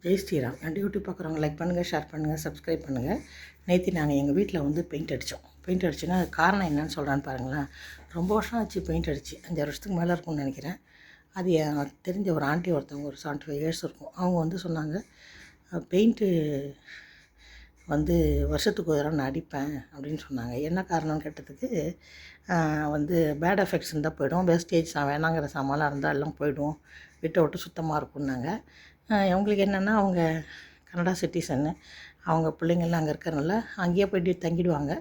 ஜெய் ஸ்ரீராம். என் duty பார்க்குறவங்க like பண்ணுங்கள், share பண்ணுங்கள், சப்ஸ்கிரைப் பண்ணுங்கள். நேற்று நாங்கள் எங்கள் வீட்டில் வந்து பெயிண்ட் அடித்தோம். பெயிண்ட் அடிச்சுன்னா அது காரணம் என்னன்னு சொல்கிறான்னு பாருங்களேன். ரொம்ப வருஷம் ஆச்சு பெயிண்ட் அடித்து, 5 வருஷத்துக்கு மேலே இருக்கும்னு நினைக்கிறேன். அது தெரிஞ்ச ஒரு ஆண்டி ஒருத்தவங்க, ஒரு 75 இயர்ஸ் இருக்கும். அவங்க வந்து சொன்னாங்க, பெயிண்ட்டு வந்து வருஷத்துக்கு ஒரு தடவை நான் அடிப்பேன் அப்படின்னு சொன்னாங்க. என்ன காரணம்னு கேட்டதுக்கு வந்து பேட் எஃபெக்ட்ஸ் இருந்தால் போய்டும், வேஸ்டேஜ் வேணாங்கிற சாமான்லாம் இருந்தால் எல்லாம் போய்டும், விட்டு விட்டு சுத்தமாக இருக்கும்னாங்க. அவங்களுக்கு என்னென்னா, அவங்க கனடா சிட்டிசன்னு, அவங்க பிள்ளைங்கள்லாம் அங்கே இருக்கிறனால அங்கேயே போய்ட்டு தங்கிடுவாங்க.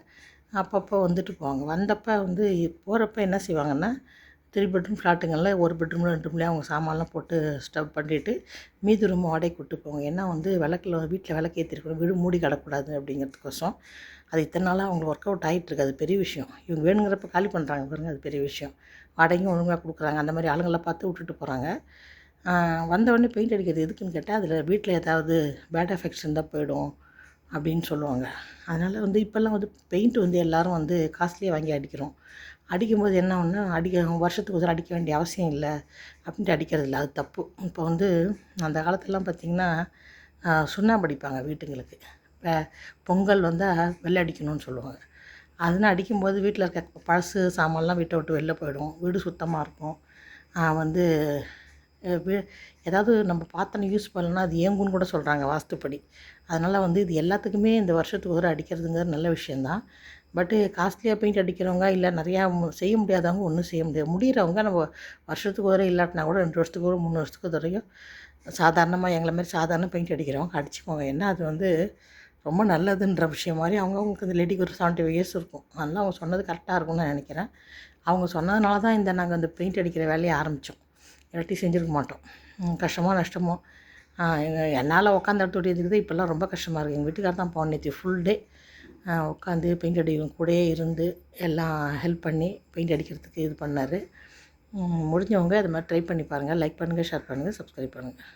அப்பப்போ வந்துட்டு போவாங்க. வந்தப்போ வந்து போகிறப்ப என்ன செய்வாங்கன்னா, 3 பெட்ரூம் ஃப்ளாட்டுங்களில் 1 பெட்ரூமில் 2 ரூம்லேயே அவங்க சாமான்லாம் போட்டு ஸ்டவ் பண்ணிவிட்டு மீதி ரூம் வாடகைக்கு விட்டு போவாங்க. ஏன்னா வந்து வீட்டில் விளக்கு ஏற்றிருக்கணும், வீடு மூடி கிடக்கூடாது அப்படிங்கிறதுக்கோசம். அது இத்தனை நாளாக அவங்களுக்கு ஒர்க் அவுட் ஆகிட்டுருக்கு. அது பெரிய விஷயம். இவங்க வேணுங்கிறப்ப காலி பண்ணுறாங்க பாருங்கள், அது பெரிய விஷயம். வாடகையும் ஒழுங்காக கொடுக்குறாங்க. அந்த மாதிரி ஆளுங்களை பார்த்து விட்டுட்டு போகிறாங்க. வந்தவொடனே பெயிண்ட் அடிக்கிறது எதுக்குன்னு கேட்டால், அதில் வீட்டில் ஏதாவது பேட் எஃபெக்ட்ஸ் இருந்தால் போய்டும் அப்படின்னு சொல்லுவாங்க. அதனால் வந்து இப்போல்லாம் வந்து பெயிண்ட் வந்து எல்லோரும் வந்து காஸ்ட்லியாக வாங்கி அடிக்கிறோம். அடிக்கும்போது என்ன ஒன்று, வருஷத்துக்கு ஒரு அடிக்க வேண்டிய அவசியம் இல்லை அப்படின்ட்டு அடிக்கிறது இல்லை, அது தப்பு. இப்போ வந்து அந்த காலத்துலலாம் பார்த்திங்கன்னா சுண்ணாம்பு அடிப்பாங்க வீட்டுங்களுக்கு. இப்போ பொங்கல் வந்தால் வெள்ளை அடிக்கணும்னு சொல்லுவாங்க. அதனால் அடிக்கும்போது வீட்டில் இருக்க பழசு சாமான்லாம் வீட்டை விட்டு வெளில போயிடும், வீடு சுத்தமாக இருக்கும். வந்து ஏதாவது நம்ம பாத்திரம் யூஸ் பண்ணலன்னா அது ஏங்குன்னு கூட சொல்கிறாங்க வாஸ்துப்படி. அதனால் வந்து இது எல்லாத்துக்குமே இந்த வருஷத்துக்கு ஒரு அடிக்கிறதுங்கிறது நல்ல விஷயந்தான். பட்டு காஸ்ட்லியாக பெயிண்ட் அடிக்கிறவங்க, இல்லை நிறையா செய்ய முடியாதவங்க ஒன்றும் செய்ய முடியாது. முடிகிறவங்க நம்ம வருஷத்துக்கு ஒரு இல்லாட்டினா கூட 2 வருஷத்துக்கு ஒரு 3 வருஷத்துக்கு ஒரு தடவையும் சாதாரணமாக எங்களை மாதிரி சாதாரண பெயிண்ட் அடிக்கிறவங்க அடிச்சுக்கோங்க. ஏன்னா அது வந்து ரொம்ப நல்லதுன்ற விஷயம் மாதிரி. அவங்கவுங்களுக்கு இந்த லேடிக்கு ஒரு 75 இயர்ஸ் இருக்கும். அதனால் அவங்க சொன்னது கரெக்டாக இருக்கும்னு நான் நினைக்கிறேன். அவங்க சொன்னதுனால தான் நாங்கள் இந்த பெயிண்ட் அடிக்கிற வேலையை ஆரம்பித்தோம். இல்லாட்டி செஞ்சுருக்க மாட்டோம். கஷ்டமோ நஷ்டமோ என்னால் உட்காந்து எடுத்து ஓட்டியதுக்கு இப்போல்லாம் ரொம்ப கஷ்டமாக இருக்குது. எங்கள் வீட்டுக்காரர் தான் போன நேற்று ஃபுல் டே உட்காந்து பெயிண்ட் அடிக்கும் கூடயே இருந்து எல்லாம் ஹெல்ப் பண்ணி பெயிண்ட் அடிக்கிறதுக்கு இது பண்ணார். முடிஞ்சவங்க இது மாதிரி ட்ரை பண்ணி பாருங்கள். லைக் பண்ணுங்கள், ஷேர் பண்ணுங்கள், சப்ஸ்கிரைப் பண்ணுங்கள்.